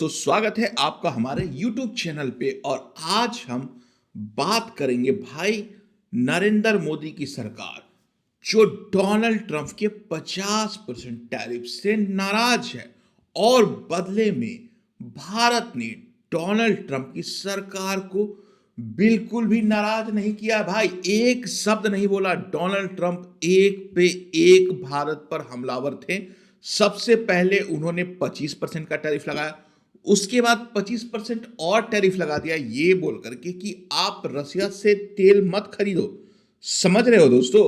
तो स्वागत है आपका हमारे YouTube चैनल पे और आज हम बात करेंगे भाई नरेंद्र मोदी की सरकार जो डोनाल्ड ट्रंप के 50% टैरिफ से नाराज है और बदले में भारत ने डोनाल्ड ट्रंप की सरकार को बिल्कुल भी नाराज नहीं किया भाई। एक शब्द नहीं बोला। डोनाल्ड ट्रंप एक पे एक भारत पर हमलावर थे। सबसे पहले उन्होंने 25% का टैरिफ लगाया, उसके बाद 25% और टैरिफ लगा दिया ये बोल करके कि आप रसिया से तेल मत खरीदो। समझ रहे हो दोस्तों?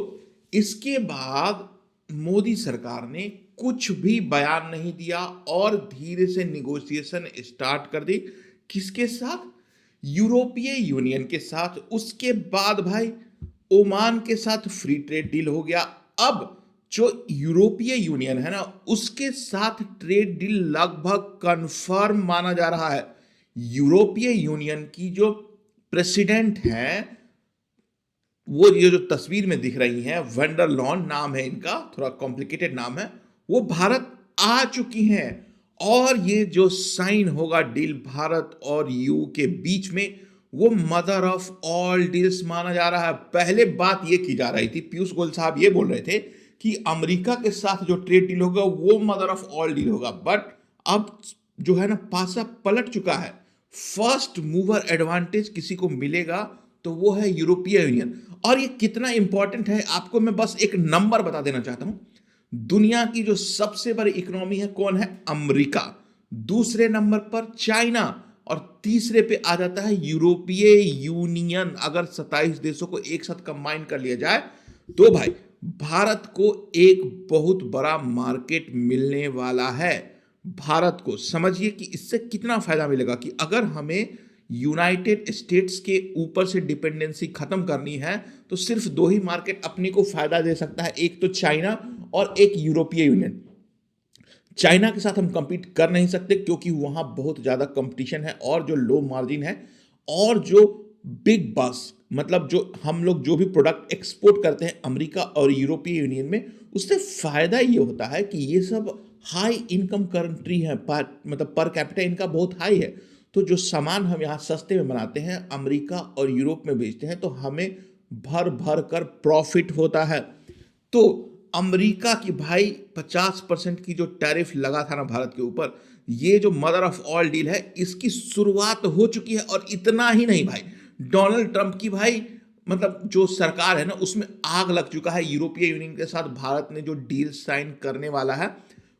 इसके बाद मोदी सरकार ने कुछ भी बयान नहीं दिया और धीरे से निगोशिएशन स्टार्ट कर दी। किसके साथ? यूरोपीय यूनियन के साथ। उसके बाद भाई ओमान के साथ फ्री ट्रेड डील हो गया। अब जो यूरोपीय यूनियन है ना, उसके साथ ट्रेड डील लगभग कंफर्म माना जा रहा है। यूरोपीय यूनियन की जो प्रेसिडेंट हैं, वो ये जो तस्वीर में दिख रही हैं, वेंडर लॉन नाम है इनका, थोड़ा कॉम्प्लिकेटेड नाम है, वो भारत आ चुकी हैं। और ये जो साइन होगा डील भारत और यू के बीच में, वो मदर ऑफ ऑल डील्स माना जा रहा है। पहले बात ये की जा रही थी, पीयूष गोयल साहब ये बोल रहे थे कि अमेरिका के साथ जो ट्रेड डील होगा वो मदर ऑफ ऑल डील होगा, बट अब जो है ना, पासा पलट चुका है। फर्स्ट मूवर एडवांटेज किसी को मिलेगा तो वो है यूरोपीय यूनियन। और ये कितना इंपॉर्टेंट है आपको मैं बस एक नंबर बता देना चाहता हूं। दुनिया की जो सबसे बड़ी इकोनॉमी है कौन है? अमेरिका। दूसरे नंबर पर चाइना और तीसरे पे आ जाता है यूरोपीय यूनियन। अगर 27 देशों को एक साथ कंबाइन कर लिया जाए तो भाई भारत को एक बहुत बड़ा मार्केट मिलने वाला है। भारत को समझिए कि इससे कितना फायदा मिलेगा कि अगर हमें यूनाइटेड स्टेट्स के ऊपर से डिपेंडेंसी खत्म करनी है तो सिर्फ दो ही मार्केट अपने को फायदा दे सकता है, एक तो चाइना और एक यूरोपीय यूनियन। चाइना के साथ हम compete कर नहीं सकते क्योंकि वहां बहुत ज्यादा कंपटीशन है और जो लो मार्जिन है और जो बिग बस, मतलब जो हम लोग जो भी प्रोडक्ट एक्सपोर्ट करते हैं अमेरिका और यूरोपीय यूनियन में, उससे फायदा ये होता है कि ये सब हाई इनकम कंट्री है, मतलब पर कैपिटा इनका बहुत हाई है। तो जो सामान हम यहाँ सस्ते में बनाते हैं अमेरिका और यूरोप में बेचते हैं तो हमें भर भर कर प्रॉफिट होता है। तो अमेरिका की भाई 50% की जो टैरिफ लगा था ना भारत के ऊपर, ये जो मदर ऑफ ऑल डील है इसकी शुरुआत हो चुकी है। और इतना ही नहीं भाई, डोनाल्ड ट्रंप की भाई मतलब जो सरकार है ना, उसमें आग लग चुका है। यूरोपीय यूनियन के साथ भारत ने जो डील साइन करने वाला है,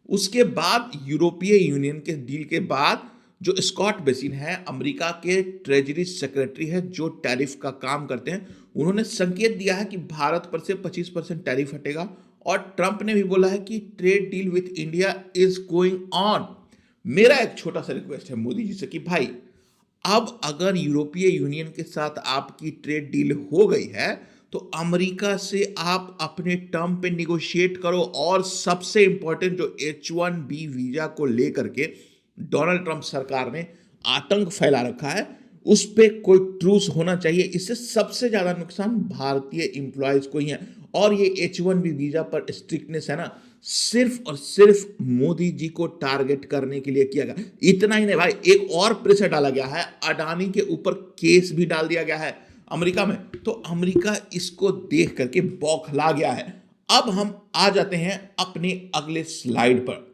उसके बाद यूरोपीय यूनियन के डील के बाद जो स्कॉट बेसिन है, अमेरिका के ट्रेजरी सेक्रेटरी है जो टैरिफ का काम करते हैं, उन्होंने संकेत दिया है कि भारत पर से 25% टैरिफ हटेगा। और ट्रंप ने भी बोला है कि trade deal with India is going on. मेरा एक छोटा सा रिक्वेस्ट है मोदी जी से कि भाई अब अगर यूरोपीय यूनियन के साथ आपकी ट्रेड डील हो गई है तो अमेरिका से आप अपने टर्म पे निगोशिएट करो। और सबसे इंपॉर्टेंट, जो H1B वीजा को लेकर के डोनाल्ड ट्रंप सरकार ने आतंक फैला रखा है, उस पे कोई ट्रूस होना चाहिए। इससे सबसे ज्यादा नुकसान भारतीय इंप्लॉयज को ही है। और ये H1B वीजा पर स्ट्रिक्टनेस है ना, सिर्फ और सिर्फ मोदी जी को टारगेट करने के लिए किया गया। इतना ही नहीं भाई, एक और प्रेशर डाला गया है, अडानी के ऊपर केस भी डाल दिया गया है अमेरिका में। तो अमेरिका इसको देख करके बौखला गया है। अब हम आ जाते हैं अपने अगले स्लाइड पर।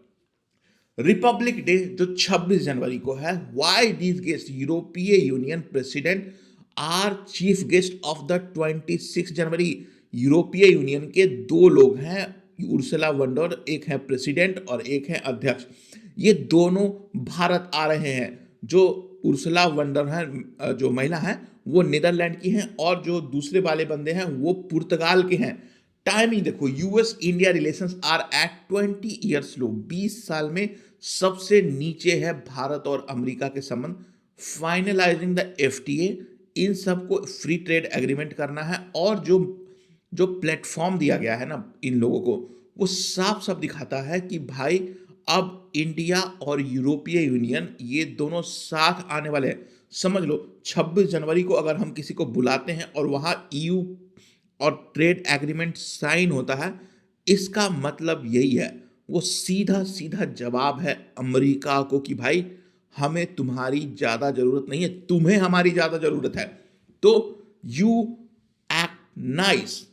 रिपब्लिक डे जो 26 जनवरी को है, why these guest European union president are chief guest of the 26 January. यूरोपीय यूनियन के दो लोग हैं, उर्सुला वंडर, एक है प्रेसिडेंट और एक है अध्यक्ष। ये दोनों भारत आ रहे हैं। जो उर्सुला वंडर हैं, जो महिला हैं, वो नीदरलैंड की हैं और जो दूसरे वाले बंदे हैं वो पुर्तगाल के हैं। टाइमिंग देखो, US India relations are at 20 years low. 20 साल में सबसे नीचे है भारत और अमेरिका के संबंध। फाइनलाइजिंग द एफटीए, इन सबको फ्री ट्रेड एग्रीमेंट करना है। और जो जो प्लेटफॉर्म दिया गया है ना इन लोगों को, वो साफ साफ दिखाता है कि भाई अब इंडिया और यूरोपीय यूनियन ये दोनों साथ आने वाले हैं। समझ लो 26 जनवरी को अगर हम किसी को बुलाते हैं और वहां ईयू और ट्रेड एग्रीमेंट साइन होता है, इसका मतलब यही है। वो सीधा सीधा जवाब है अमेरिका को कि भाई हमें तुम्हारी ज़्यादा ज़रूरत नहीं है, तुम्हें हमारी ज़्यादा ज़रूरत है, तो you act nice.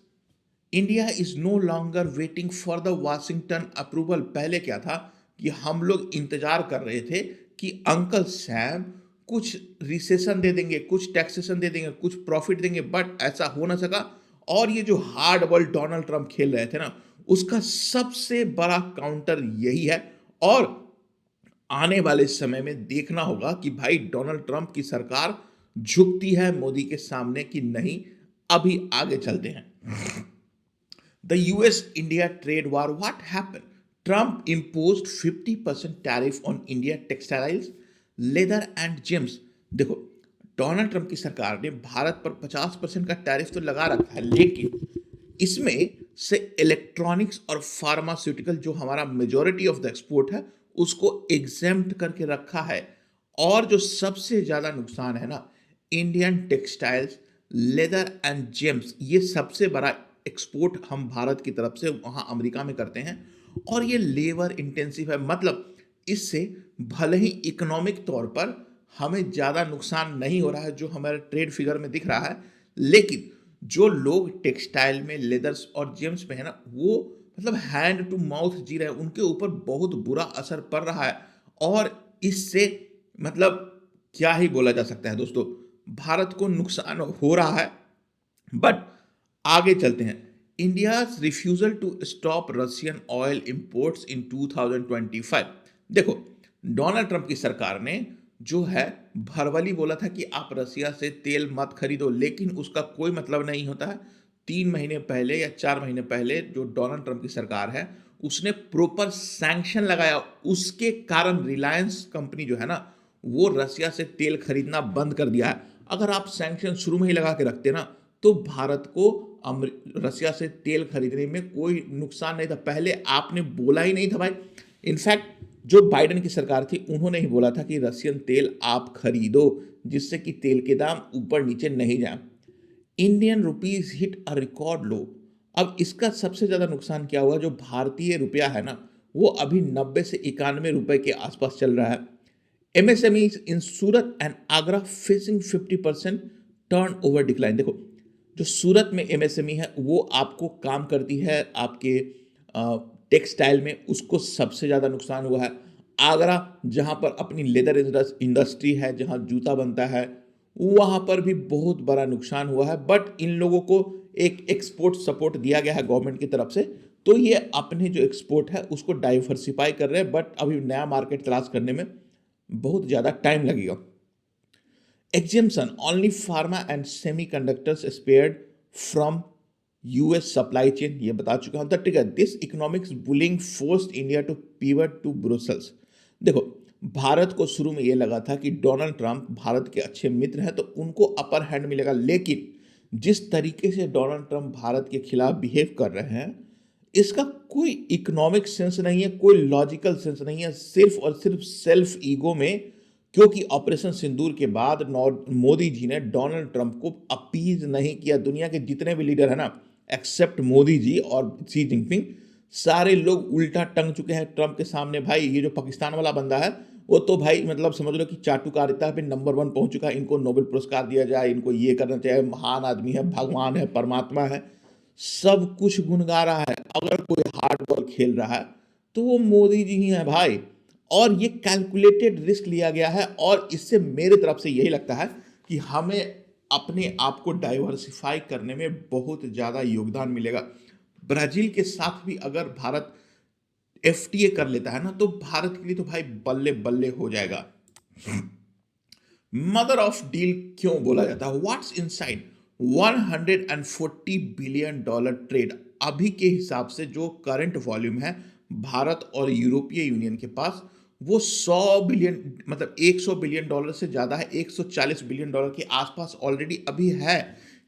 India is no longer waiting for the Washington approval. पहले क्या था कि हम लोग इंतजार कर रहे थे कि अंकल सैम कुछ रिसेशन दे देंगे, कुछ टैक्सेशन दे देंगे, कुछ प्रॉफिट देंगे, बट ऐसा हो ना सका। और ये जो हार्ड बॉल डोनाल्ड ट्रंप खेल रहे थे ना, उसका सबसे बड़ा काउंटर यही है। और आने वाले समय में देखना होगा कि भाई डोनाल्ड ट्रंप की सरकार झुकती है मोदी के सामने कि नहीं। अभी आगे चलते हैं। The US India trade war, what happened? Trump imposed 50% tariff on India textiles, leather and gems. देखो, डोनाल्ड ट्रंप की सरकार ने भारत पर 50% का टैरिफ तो लगा रखा है, लेकिन इसमें से इलेक्ट्रॉनिक्स और फार्मास्यूटिकल जो हमारा मेजॉरिटी ऑफ द एक्सपोर्ट है उसको एग्जेम्प्ट करके रखा है। और जो सबसे ज्यादा नुकसान है ना, Indian textiles, leather and James, ये सबसे बड़ा एक्सपोर्ट हम भारत की तरफ से वहां अमेरिका में करते हैं। और ये लेबर इंटेंसिव है, मतलब इससे भले ही इकोनॉमिक तौर पर हमें ज़्यादा नुकसान नहीं हो रहा है जो हमारे ट्रेड फिगर में दिख रहा है, लेकिन जो लोग टेक्सटाइल में, लेदर्स और जेम्स में है ना, वो मतलब हैंड टू माउथ जी रहे हैं, उनके ऊपर बहुत बुरा असर पड़ रहा है। और इससे मतलब क्या ही बोला जा सकता है दोस्तों, भारत को नुकसान हो रहा है। बट आगे चलते हैं। India's refusal to stop Russian oil imports in 2025। देखो, डोनाल्ड ट्रंप की सरकार ने जो है भरवली बोला था कि आप रसिया से तेल मत खरीदो, लेकिन उसका कोई मतलब नहीं होता है। 3 महीने पहले या 4 महीने पहले जो डोनाल्ड ट्रंप की सरकार है उसने प्रॉपर सैंक्शन लगाया, उसके कारण रिलायंस कंपनी जो है ना वो रसिया से तेल खरीदना बंद कर दिया है। अगर आप सैंक्शन शुरू में ही लगा के रखते ना तो भारत को रसिया से तेल खरीदने में कोई नुकसान नहीं था। पहले आपने बोला ही नहीं था भाई। इनफैक्ट जो बाइडेन की सरकार थी उन्होंने ही बोला था कि रशियन तेल आप खरीदो जिससे कि तेल के दाम ऊपर नीचे नहीं जाए। Indian rupees hit a record लो। अब इसका सबसे ज्यादा नुकसान क्या हुआ, जो भारतीय रुपया है ना वो अभी 90 से 91 रुपए के आसपास चल रहा है। MSME in Surat and Agra facing 50% turn over decline. देखो, जो सूरत में एमएसएमई है वो आपको काम करती है आपके टेक्सटाइल में, उसको सबसे ज़्यादा नुकसान हुआ है। आगरा जहाँ पर अपनी लेदर इंडस्ट्री है, जहाँ जूता बनता है, वहाँ पर भी बहुत बड़ा नुकसान हुआ है। बट इन लोगों को एक एक्सपोर्ट सपोर्ट दिया गया है गवर्नमेंट की तरफ से, तो ये अपने जो एक्सपोर्ट है उसको डाइवर्सिफाई कर रहे हैं। बट अभी नया मार्केट तलाश करने में बहुत ज़्यादा टाइम लगेगा। Exemption only pharma and semiconductors spared from US supply chain, ये बता चुका हूं। The trigger this economics bullying forced India to pivot to Brussels. देखो, भारत को शुरू में ये लगा था कि डोनाल्ड ट्रंप भारत के अच्छे मित्र हैं तो उनको अपर हैंड मिलेगा, लेकिन जिस तरीके से डोनाल्ड ट्रंप भारत के खिलाफ बिहेव कर रहे हैं इसका कोई इकोनॉमिक सेंस नहीं है, कोई लॉजिकल सेंस नहीं है, सिर्फ और सिर्फ सेल्फ ईगो में। क्योंकि ऑपरेशन सिंदूर के बाद मोदी जी ने डोनाल्ड ट्रंप को अपीज नहीं किया। दुनिया के जितने भी लीडर हैं ना, एक्सेप्ट मोदी जी और शी जिनपिंग, सारे लोग उल्टा टंग चुके हैं ट्रंप के सामने। भाई ये जो पाकिस्तान वाला बंदा है वो तो भाई मतलब समझ लो कि चाटुकारिता पे नंबर 1 पहुंच चुका है। इनको नोबेल पुरस्कार दिया जाए, इनको ये करना चाहिए, महान आदमी है, भगवान है, परमात्मा है, सब कुछ गुनगा रहा है। अगर कोई हार्ड बॉल खेल रहा है तो वो मोदी जी ही है भाई। और ये कैलकुलेटेड रिस्क लिया गया है, और इससे मेरे तरफ से यही लगता है कि हमें अपने आप को डाइवर्सिफाई करने में बहुत ज़्यादा योगदान मिलेगा। ब्राज़ील के साथ भी अगर भारत एफटीए कर लेता है ना तो भारत के लिए तो भाई बल्ले बल्ले हो जाएगा। मदर ऑफ डील क्यों बोला जाता है? What's inside 140 billion dollar trade. अभी के हिसाब से जो करंट वॉल्यूम है भारत और यूरोपीय यूनियन के पास, वो 100 बिलियन मतलब 100 बिलियन डॉलर से ज़्यादा है, 140 बिलियन डॉलर के आसपास ऑलरेडी अभी है।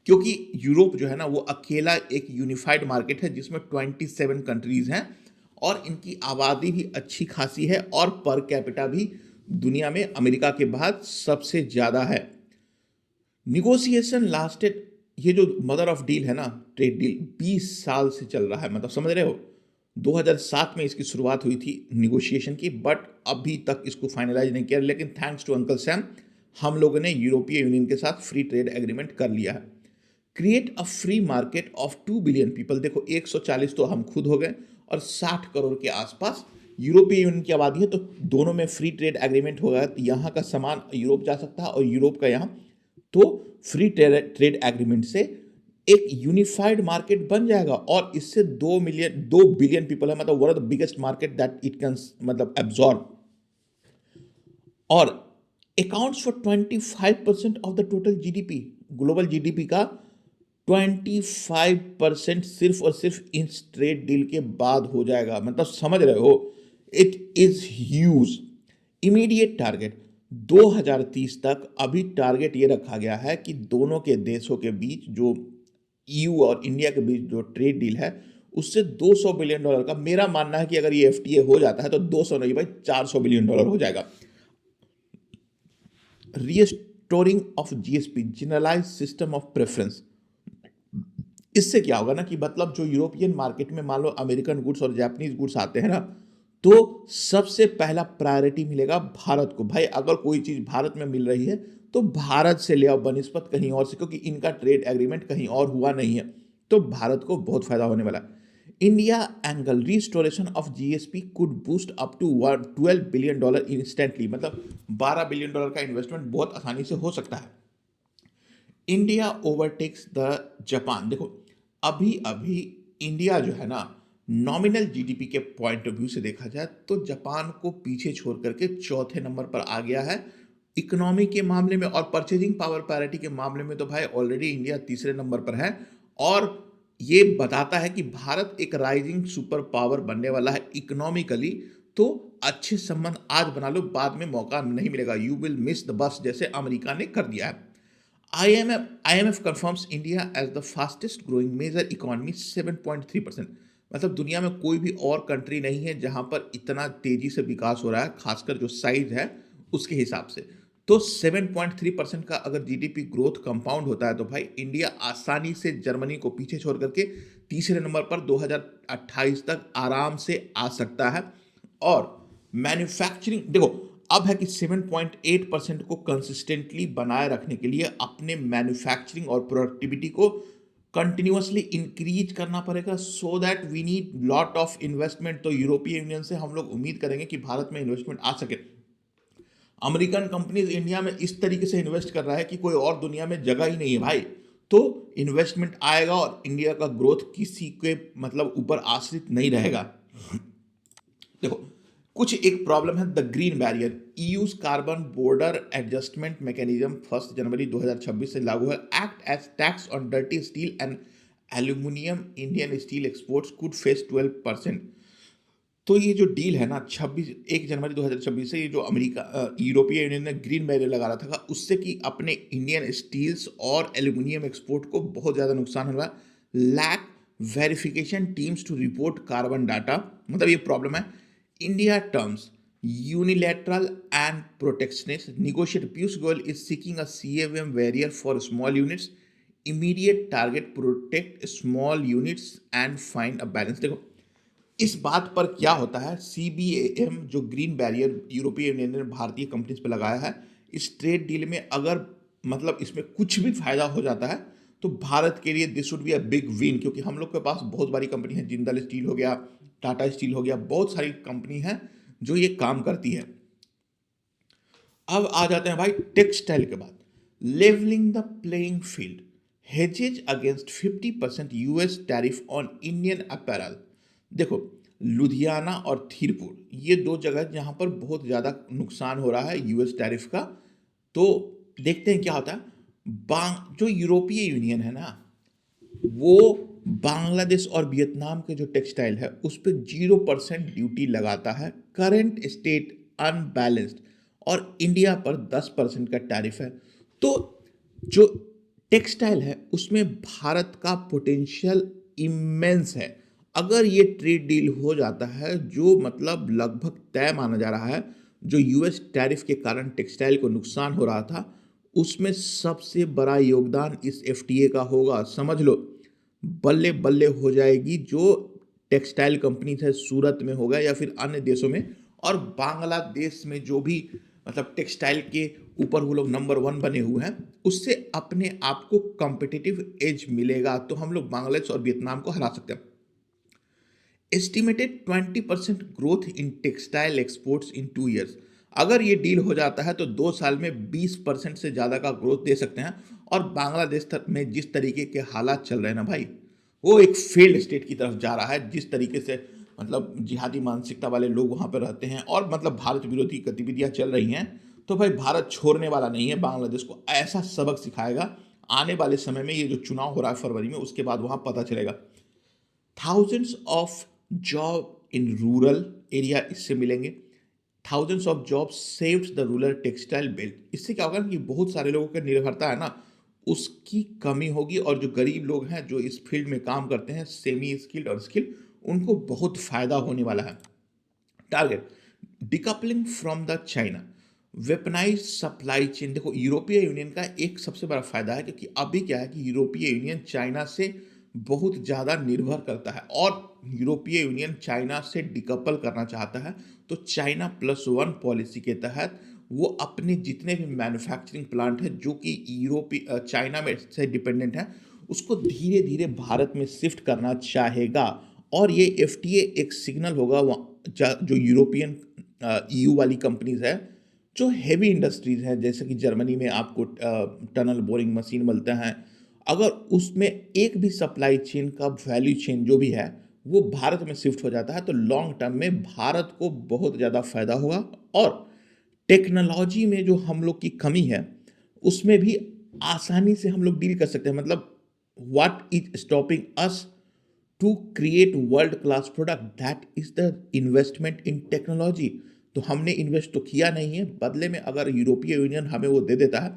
क्योंकि यूरोप जो है ना वो अकेला एक यूनिफाइड मार्केट है जिसमें 27 कंट्रीज हैं और इनकी आबादी भी अच्छी खासी है और पर कैपिटा भी दुनिया में अमेरिका के बाद सबसे ज़्यादा है। निगोशिएशन लास्टेड, ये जो मदर ऑफ डील है ना ट्रेड डील, 20 साल से चल रहा है, मतलब समझ रहे हो। 2007 में इसकी शुरुआत हुई थी निगोशिएशन की, बट अभी तक इसको फाइनलाइज नहीं किया, लेकिन थैंक्स टू अंकल सैम हम लोगों ने यूरोपीय यूनियन के साथ फ्री ट्रेड एग्रीमेंट कर लिया है। Create a free market of 2 billion people, देखो 140 तो हम खुद हो गए और 60 करोड़ के आसपास यूरोपीय यूनियन की आबादी है, तो दोनों में फ्री ट्रेड एग्रीमेंट होगा, तो यहाँ का सामान यूरोप जा सकता है और यूरोप का यहाँ, तो फ्री ट्रेड एग्रीमेंट से एक यूनिफाइड मार्केट बन जाएगा और इससे 2 बिलियन पीपल है, मतलब one of the biggest market that it can मतलब एब्जॉर्ब, और accounts for 25% of the total GDP, global GDP का 25% सिर्फ और सिर्फ इस ट्रेड डील के बाद हो जाएगा, मतलब समझ रहे हो, it is huge. Immediate target 2030 तक, अभी टारगेट ये रखा गया है कि दोनों के देशों के बीच जो ईयू और इंडिया के बीच जो ट्रेड डील है उससे $200 बिलियन का, मेरा मानना है कि अगर ये एफटीए हो जाता है तो 200 नहीं भाई $400 बिलियन हो जाएगा। Restoring of GSP, generalise system of preference, इससे क्या होगा ना कि मतलब जो यूरोपियन मार्केट में मान लो अमेरिकन गुड्स और जापानीज गुड्स आते हैं ना, तो सबसे पहला प्रायोरिटी मिलेगा भारत को। भाई अगर कोई चीज़ भारत में मिल रही है तो भारत से ले आओ बनिस्पत कहीं और से, क्योंकि इनका ट्रेड एग्रीमेंट कहीं और हुआ नहीं है, तो भारत को बहुत फायदा होने वाला है। India angle, restoration of GSP could boost up to $12 billion instantly, मतलब $12 बिलियन का इन्वेस्टमेंट बहुत आसानी से हो सकता है। इंडिया ओवरटेक्स द जापान, देखो अभी अभी इंडिया जो है ना, नॉमिनल जीडीपी के पॉइंट ऑफ व्यू से देखा जाए तो जापान को पीछे छोड़ करके चौथे नंबर पर आ गया है इकोनॉमी के मामले में, और परचेजिंग पावर पैरिटी के मामले में तो भाई ऑलरेडी इंडिया तीसरे नंबर पर है। और ये बताता है कि भारत एक राइजिंग सुपर पावर बनने वाला है इकोनॉमिकली, तो अच्छे संबंध आज बना लो, बाद में मौका नहीं मिलेगा, you will miss the bus, जैसे अमेरिका ने कर दिया है। IMF confirms India as the fastest growing major economy 7.3%, मतलब दुनिया में कोई भी और कंट्री नहीं है जहां पर इतना तेजी से विकास हो रहा है, खासकर जो साइज है उसके हिसाब से। तो 7.3% का अगर जीडीपी ग्रोथ कंपाउंड होता है तो भाई इंडिया आसानी से जर्मनी को पीछे छोड़ करके तीसरे नंबर पर 2028 तक आराम से आ सकता है। और मैन्युफैक्चरिंग देखो, अब है कि 7.8% को कंसिस्टेंटली बनाए रखने के लिए अपने मैन्युफैक्चरिंग और प्रोडक्टिविटी को कंटिन्यूअसली इंक्रीज करना पड़ेगा, so that we need lot of investment. तो यूरोपीय यूनियन से हम लोग उम्मीद करेंगे कि भारत में इन्वेस्टमेंट आ सके। अमेरिकन कंपनीज इंडिया में इस तरीके से इन्वेस्ट कर रहा है कि कोई और दुनिया में जगह ही नहीं है भाई, तो इन्वेस्टमेंट आएगा और इंडिया का ग्रोथ किसी के मतलब ऊपर आश्रित नहीं रहेगा। देखो कुछ एक प्रॉब्लम है, the green barrier, EU's carbon border adjustment mechanism 1 जनवरी 2026 से लागू है। Act as tax on dirty steel and aluminium, Indian steel exports could face 12%। तो ये जो डील है ना 1 जनवरी 2026 से, ये जो अमेरिका यूरोपीय यूनियन ने ग्रीन बैरियर लगा रहा था उससे कि अपने इंडियन स्टील्स और एल्यूमिनियम एक्सपोर्ट को बहुत ज़्यादा नुकसान हो रहा है। Lack verification teams to report carbon data, मतलब ये प्रॉब्लम है। India terms unilateral and protectionist. Negotiate Piyush Goyal is seeking a CAVM barrier for small units. Immediate target protect small units and find a balance. देखो इस बात पर क्या होता है, CBAM जो ग्रीन बैरियर यूरोपीय यूनियन ने भारतीय कंपनीज पे लगाया है, इस ट्रेड डील में अगर मतलब इसमें कुछ भी फायदा हो जाता है तो भारत के लिए this would be a big win, क्योंकि हम लोग के पास बहुत बड़ी कंपनी है, जिंदल स्टील हो गया, टाटा स्टील हो गया, बहुत सारी कंपनी है जो ये काम करती है। अब आ जाते हैं भाई टेक्सटाइल के बाद, levelling the playing field, hedges against 50% US tariff on Indian apparel. देखो लुधियाना और थिरपुर ये दो जगह जहां पर बहुत ज़्यादा नुकसान हो रहा है यूएस टैरिफ का, तो देखते हैं क्या होता है। जो यूरोपीय यूनियन है ना, वो बांग्लादेश और वियतनाम के जो टेक्सटाइल है उस पर 0% ड्यूटी लगाता है, करंट स्टेट अनबैलेंस्ड, और इंडिया पर 10% का टैरिफ है। तो जो टेक्सटाइल है उसमें भारत का पोटेंशियल इमेंस है। अगर ये ट्रेड डील हो जाता है, जो मतलब लगभग तय माना जा रहा है, जो यूएस टैरिफ के कारण टेक्सटाइल को नुकसान हो रहा था, उसमें सबसे बड़ा योगदान इस एफटीए का होगा। समझ लो बल्ले बल्ले हो जाएगी जो टेक्सटाइल कंपनीज है, सूरत में होगा या फिर अन्य देशों में, और बांग्लादेश में जो भी मतलब टेक्सटाइल के ऊपर वो लोग नंबर 1 बने हुए हैं, उससे अपने आप को कॉम्पिटिटिव एज मिलेगा, तो हम लोग बांग्लादेश और वियतनाम को हरा सकते हैं। Estimated 20% growth in textile exports in 2 years। अगर ये डील हो जाता है तो 2 साल में 20% से ज़्यादा का ग्रोथ दे सकते हैं। और बांग्लादेश तक में जिस तरीके के हालात चल रहे हैं ना भाई, वो एक फेल्ड स्टेट की तरफ जा रहा है। जिस तरीके से मतलब जिहादी मानसिकता वाले लोग वहाँ पर रहते हैं और मतलब भारत विरोधी गतिविधियाँ चल रही हैं, तो भाई भारत छोड़ने वाला नहीं है। बांग्लादेश को ऐसा सबक सिखाएगा आने वाले समय में। ये जो चुनाव हो रहा है फरवरी में, उसके बाद वहाँ पता चलेगा। Thousands of job in rural area इससे मिलेंगे। Thousands of job saved the rural textile belt. इससे क्या होगा कि बहुत सारे लोगों की निर्भरता है ना, उसकी कमी होगी। और जो गरीब लोग हैं जो इस फील्ड में काम करते हैं, सेमी स्किल्ड और स्किल्ड, उनको बहुत फायदा होने वाला है। Target decoupling from the China weaponise supply chain. देखो यूरोपीय यूनियन का एक सबसे बड़ा फायदा है, क्योंकि अभी क्या है कि यूरोपीय यूनियन चाइना से बहुत ज़्यादा निर्भर करता है और यूरोपीय यूनियन चाइना से डिकपल करना चाहता है। तो चाइना +1 पॉलिसी के तहत वो अपने जितने भी मैन्युफैक्चरिंग प्लांट है जो कि चाइना में से डिपेंडेंट है, उसको धीरे धीरे भारत में शिफ्ट करना चाहेगा। और ये FTA एक सिग्नल होगा जो यूरोपियन EU वाली कंपनीज है, जो हेवी इंडस्ट्रीज हैं, जैसे कि जर्मनी में आपको टनल बोरिंग मशीन मिलते हैं। अगर उसमें एक भी सप्लाई चेन का वैल्यू चेन जो भी है वो भारत में शिफ्ट हो जाता है, तो लॉन्ग टर्म में भारत को बहुत ज़्यादा फायदा होगा। और टेक्नोलॉजी में जो हम लोग की कमी है, उसमें भी आसानी से हम लोग डील कर सकते हैं। मतलब what is stopping us to create world class product, that is the investment in technology. तो हमने इन्वेस्ट तो किया नहीं है, बदले में अगर यूरोपीय यूनियन हमें वो दे देता है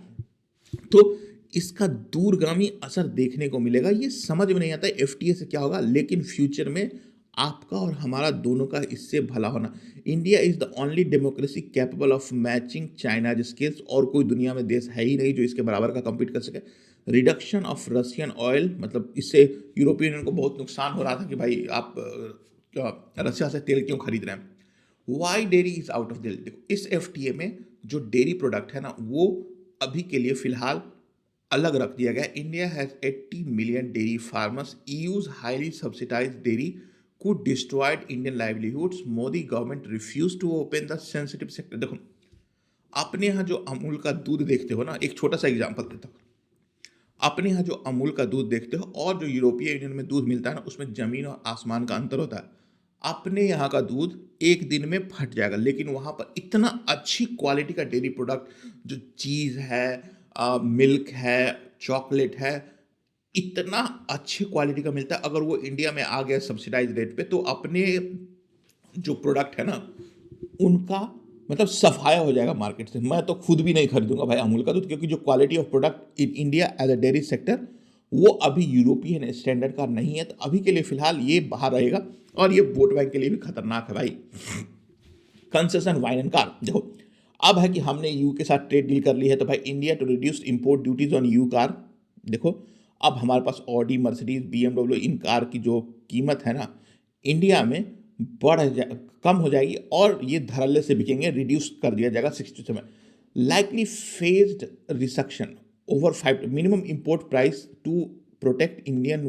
तो इसका दूरगामी असर देखने को मिलेगा। ये समझ में नहीं आता FTA से क्या होगा, लेकिन फ्यूचर में आपका और हमारा दोनों का इससे भला होना। India is the only democracy capable of matching China skills. और कोई दुनिया में देश है ही नहीं जो इसके बराबर का कम्पीट कर सके। रिडक्शन ऑफ रशियन ऑयल, मतलब इससे यूरोपियन यूनियन को बहुत नुकसान हो रहा था कि भाई आप क्या रशिया से तेल क्यों खरीद रहे हैं। Why dairy is out of deal. देखो इस FTA में जो डेयरी प्रोडक्ट है ना, वो अभी के लिए फिलहाल अलग रख दिया गया। India has 80 million dairy farmers. EU's highly subsidised dairy could destroyed Indian livelihoods. Modi government refuse to open the sensitive sector. देखो अपने यहाँ जो अमूल का दूध देखते हो ना, एक छोटा सा एग्जांपल देता हूँ। अपने यहाँ जो अमूल का दूध देखते हो और जो यूरोपीय यूनियन में दूध मिलता है ना, उसमें जमीन और आसमान का अंतर होता है। अपने यहाँ का दूध एक दिन में फट जाएगा, लेकिन वहाँ पर इतना अच्छी क्वालिटी का डेयरी प्रोडक्ट, जो चीज़ है, मिल्क है, चॉकलेट है, इतना अच्छी क्वालिटी का मिलता है। अगर वो इंडिया में आ गया सब्सिडाइज रेट पे, तो अपने जो प्रोडक्ट है ना, उनका मतलब सफाया हो जाएगा मार्केट से। मैं तो खुद भी नहीं खरीदूंगा भाई अमूल का दूध, क्योंकि जो quality of product in India as a dairy sector, वो अभी यूरोपियन स्टैंडर्ड का नहीं है। तो अभी के लिए फिलहाल ये बाहर रहेगा, और ये वोट बैंक के लिए भी खतरनाक है भाई। Concession wine and car. देखो अब है कि हमने EU के साथ ट्रेड डील कर ली है, तो भाई India to reduce import duties on EU car. देखो अब हमारे पास ऑडी, मर्सिडीज, BMW, इन कार की जो कीमत है ना, इंडिया में कम हो जाएगी और ये धड़ल्ले से बिकेंगे। रिड्यूस कर दिया जाएगा 67। Likely phased reduction over 5 minimum import price to protect Indian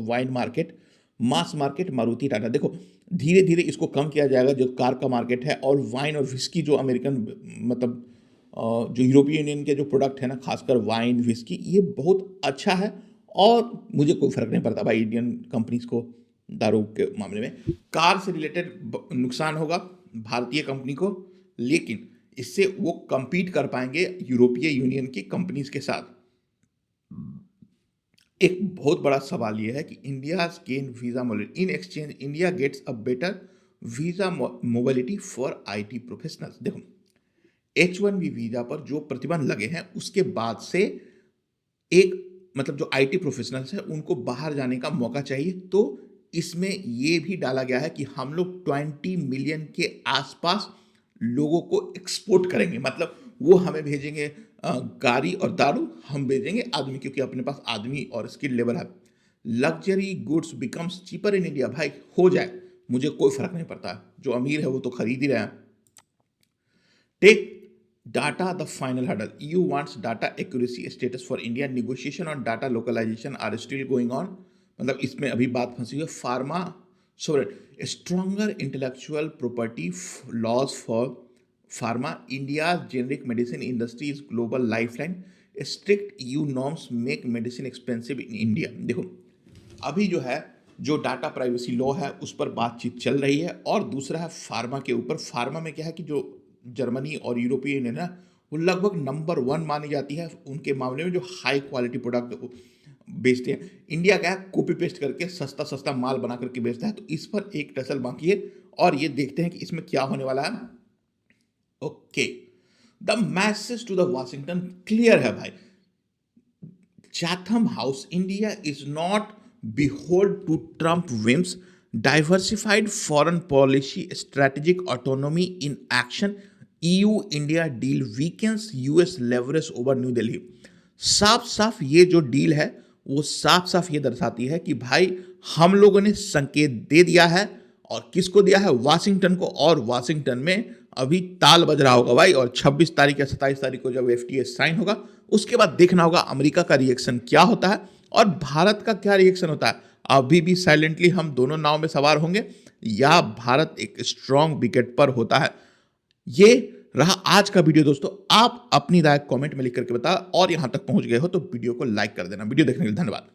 wine market, mass market, Maruti, Tata. देखो धीरे धीरे इसको कम किया जाएगा जो कार का मार्केट है। और वाइन और विस्की जो अमेरिकन मतलब जो यूरोपीय यूनियन के जो प्रोडक्ट है ना, खासकर वाइन, विस्की, ये बहुत अच्छा है। और मुझे कोई फर्क नहीं पड़ता भाई इंडियन कंपनीज को दारू के मामले में। कार से रिलेटेड नुकसान होगा भारतीय कंपनी को, लेकिन इससे वो compete कर पाएंगे यूरोपीय यूनियन की कंपनीज के साथ। एक बहुत बड़ा सवाल यह है कि India gain visa mobility, in exchange India gets a better visa mobility for IT professionals. देखो H1B वीजा पर जो प्रतिबंध लगे हैं, उसके बाद से एक मतलब जो IT प्रोफेशनल्स हैं उनको बाहर जाने का मौका चाहिए। तो इसमें ये भी डाला गया है कि हम लोग 20 मिलियन के आसपास लोगों को एक्सपोर्ट करेंगे। मतलब वो हमें भेजेंगे गाड़ी और दारू, हम भेजेंगे आदमी, क्योंकि अपने पास आदमी और स्किल लेबर है। Luxury goods becomes cheaper in India. भाई हो जाए, मुझे कोई फर्क नहीं पड़ता, जो अमीर है वो तो खरीद ही रहे हैं। Tech data the final hurdle, EU wants data accuracy status for India, negotiation on data localization are still going on। मतलब इसमें अभी बात फंसी हुई है। Pharma sovereign, stronger intellectual property laws for pharma, India generic medicine industry is global lifeline, strict EU norms make medicine expensive in India. देखो अभी जो है, जो डाटा प्राइवेसी लॉ है उस पर बातचीत चल रही है, और दूसरा है फार्मा के ऊपर। फार्मा में क्या है कि जो जर्मनी और यूरोपियन यूनियन है वो लगभग नंबर 1 मानी जाती है उनके मामले में, जो हाई क्वालिटी प्रोडक्ट बेचते हैं। इंडिया क्या है, कॉपी पेस्ट करके सस्ता सस्ता माल बना करके बेचता है। तो इस पर एक टसल बाकी है, और ये देखते हैं कि इसमें क्या होने वाला है। Okay, the message to the Washington clear है भाई। Chatham House, India is not beholden to Trump whims, diversified foreign policy, strategic autonomy in action, EU-India deal weakens US leverage over New Delhi। साफ साफ ये जो deal है वो साफ साफ ये दर्शाती है कि भाई हम लोगों ने संकेत दे दिया है, और किसको दिया है, वाशिंगटन को। और वाशिंगटन में अभी ताल बज रहा होगा भाई, और 26 तारीख या 27 तारीख को जब FTA साइन होगा उसके बाद देखना होगा अमेरिका का रिएक्शन क्या होता है और भारत का क्या रिएक्शन होता है। अभी भी साइलेंटली हम दोनों नाव में सवार होंगे, या भारत एक स्ट्रांग विकेट पर होता है। ये रहा आज का वीडियो दोस्तों। आप अपनी राय कमेंट में लिख करके बताओ, और यहां तक पहुंच गए हो तो वीडियो को लाइक कर देना। वीडियो देखने के लिए धन्यवाद।